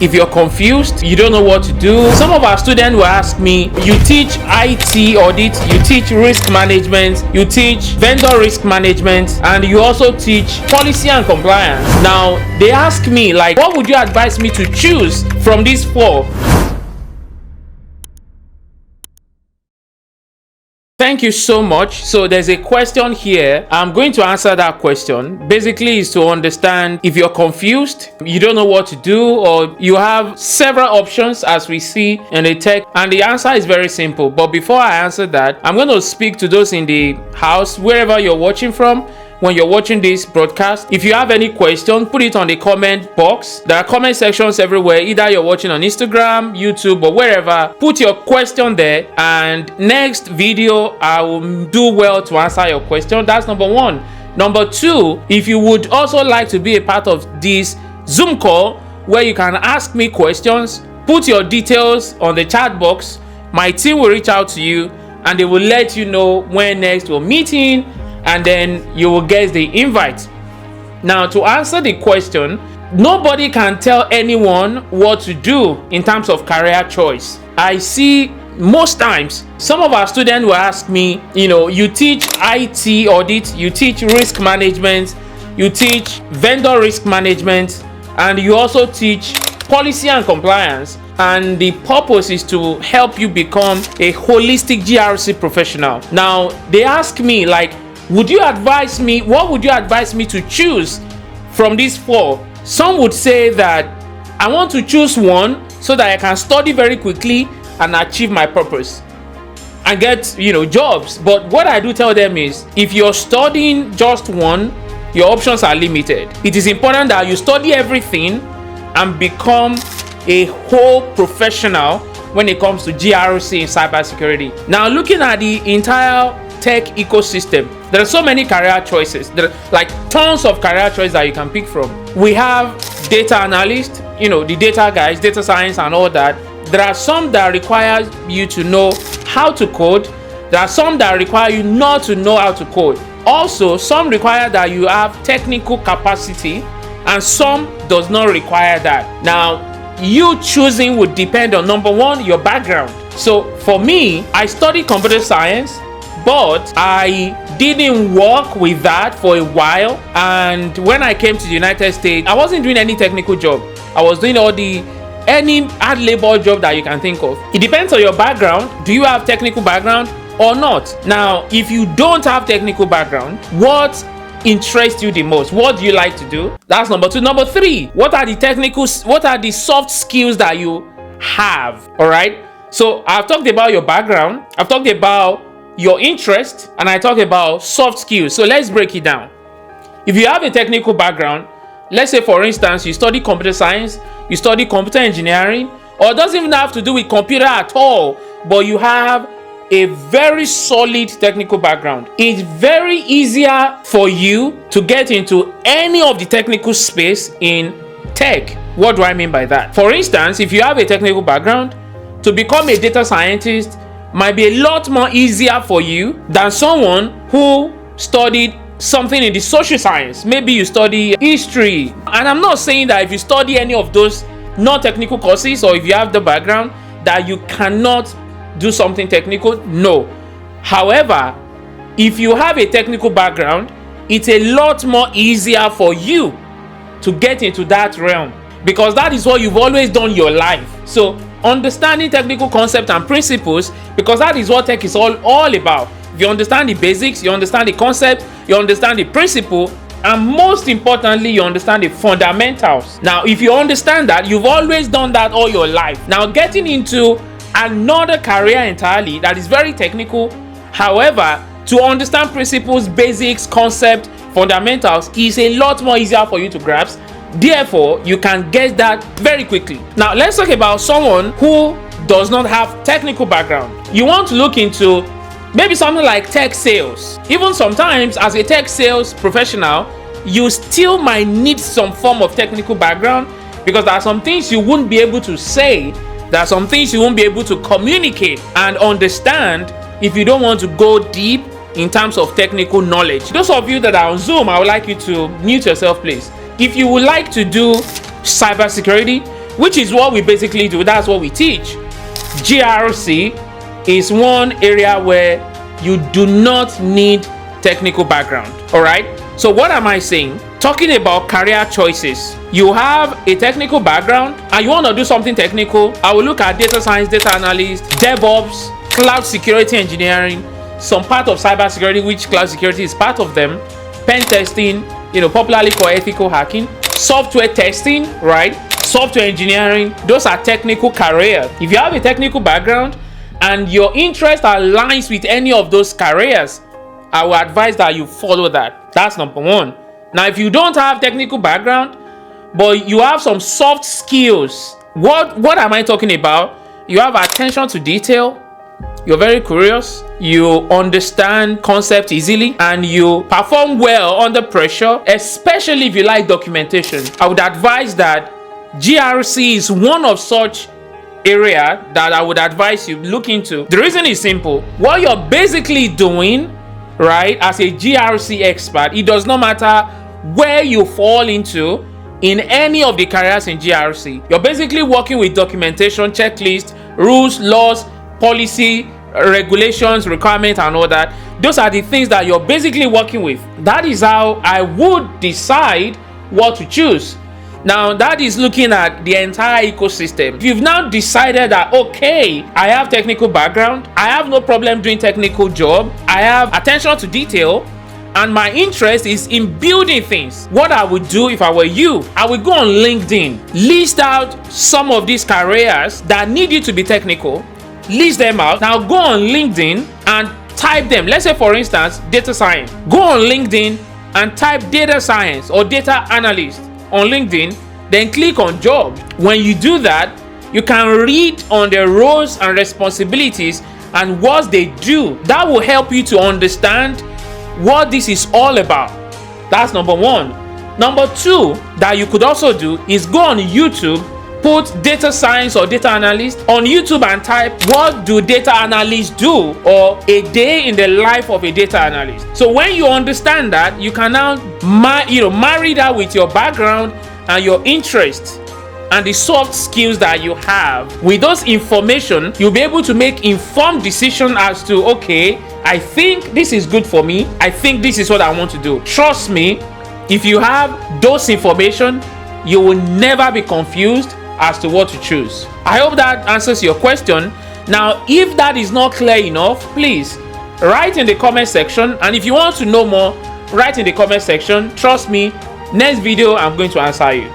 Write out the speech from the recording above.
If you're confused, you don't know what to do. Some of our students will ask me, you teach IT audit, you teach risk management, you teach vendor risk management, and you also teach policy and compliance. Now, they ask me, like, what would you advise me to choose from these four? Thank you so much. So there's a question here. I'm going to answer that question. Basically, is to understand if you're confused, you don't know what to do, or you have several options as we see in the text. And the answer is very simple. But before I answer that, I'm going to speak to those in the house, wherever you're watching from. When you're watching this broadcast, if you have any question, put it on the comment box. There are comment sections everywhere. Either you're watching on Instagram, YouTube, or wherever. Put your question there, and next video I will do well to answer your question. That's number one. Number two, if you would also like to be a part of this Zoom call where you can ask me questions, put your details on the chat box. My team will reach out to you and they will let you know when next we're meeting, and then you will get the invite. Now, to answer the question, nobody can tell anyone what to do in terms of career choice. I see most times some of our students will ask me, you teach IT audit, you teach risk management, you teach vendor risk management, and you also teach policy and compliance. And the purpose is to help you become a holistic GRC professional. Now, they ask me, like, what would you advise me to choose from these four? Some would say that I want to choose one so that I can study very quickly and achieve my purpose and get, jobs. But what I do tell them is, if you're studying just one, your options are limited. It is important that you study everything and become a whole professional when it comes to GRC in cybersecurity. Now, looking at the entire tech ecosystem, there are so many career choices. There are like tons of career choices that you can pick from. We have data analyst, the data guys, data science and all that. There are some that require you to know how to code. There are some that require you not to know how to code. Also, some require that you have technical capacity, and some does not require that. Now, you choosing would depend on, number one, your background. So for me, I studied computer science, but I didn't work with that for a while. And when I came to the United States, I wasn't doing any technical job. I was doing any hard labor job that you can think of. It depends on your background. Do you have technical background or not? Now, if you don't have technical background, what interests you the most? What do you like to do? That's number two. Number three, what are the soft skills that you have? All right. So I've talked about your background. I've talked about your interest, and I talk about soft skills. So let's break it down. If you have a technical background, let's say for instance you study computer science, you study computer engineering, or it doesn't even have to do with computer at all, but you have a very solid technical background, it's very easier for you to get into any of the technical space in tech. What do I mean by that? For instance, if you have a technical background, to become a data scientist might be a lot more easier for you than someone who studied something in the social science. Maybe you study history. And I'm not saying that if you study any of those non-technical courses, or if you have the background, that you cannot do something technical. No. However, if you have a technical background, it's a lot more easier for you to get into that realm, because that is what you've always done your life. So understanding technical concepts and principles, because that is what tech is all about. If you understand the basics, you understand the concept, you understand the principle, and most importantly, you understand the fundamentals. Now, if you understand that, you've always done that all your life. Now, getting into another career entirely that is very technical, however, to understand principles, basics, concept, fundamentals is a lot more easier for you to grasp. Therefore, you can get that very quickly. Now, let's talk about someone who does not have technical background. You want to look into maybe something like tech sales. Even sometimes as a tech sales professional, you still might need some form of technical background, because there are some things you wouldn't be able to say. There are some things you won't be able to communicate and understand if you don't want to go deep in terms of technical knowledge. Those of you that are on Zoom, I would like you to mute yourself, please. If you would like to do cybersecurity, which is what we basically do. That's what we teach. GRC is one area where you do not need technical background. All right. So what am I saying? Talking about career choices. You have a technical background and you want to do something technical. I will look at data science, data analyst, DevOps, cloud security engineering, some part of cybersecurity, which cloud security is part of them, pen testing, popularly called ethical hacking, software testing, right? Software engineering. Those are technical careers. If you have a technical background and your interest aligns with any of those careers, I will advise that you follow that. That's number one. Now, if you don't have technical background, but you have some soft skills, what am I talking about? You have attention to detail, you're very curious, you understand concepts easily, and you perform well under pressure, especially if you like documentation. I would advise that GRC is one of such area that I would advise you look into. The reason is simple. What you're basically doing, right, as a GRC expert, it does not matter where you fall into in any of the careers in GRC. You're basically working with documentation, checklist, rules, laws, policy, regulations, requirements, and all that. Those are the things that you're basically working with. That is how I would decide what to choose. Now, that is looking at the entire ecosystem. If you've now decided that, okay, I have technical background, I have no problem doing technical job, I have attention to detail, and my interest is in building things. What I would do if I were you, I would go on LinkedIn, list out some of these careers that need you to be technical, list them out. Now go on LinkedIn and type them. Let's say, for instance, data science. Go on LinkedIn and type data science or data analyst on LinkedIn, then click on jobs. When you do that, you can read on their roles and responsibilities and what they do. That will help you to understand what this is all about. That's number one. Number two that you could also do is go on YouTube, put data science or data analyst on YouTube and type, what do data analysts do, or a day in the life of a data analyst. So when you understand that, you can now marry that with your background and your interest and the soft skills that you have. With those information, you'll be able to make informed decision as to, okay, I think this is good for me. I think this is what I want to do. Trust me, if you have those information, you will never be confused as to what to choose. I hope that answers your question. Now, if that is not clear enough, please write in the comment section. And if you want to know more, write in the comment section. Trust me, next video I'm going to answer you.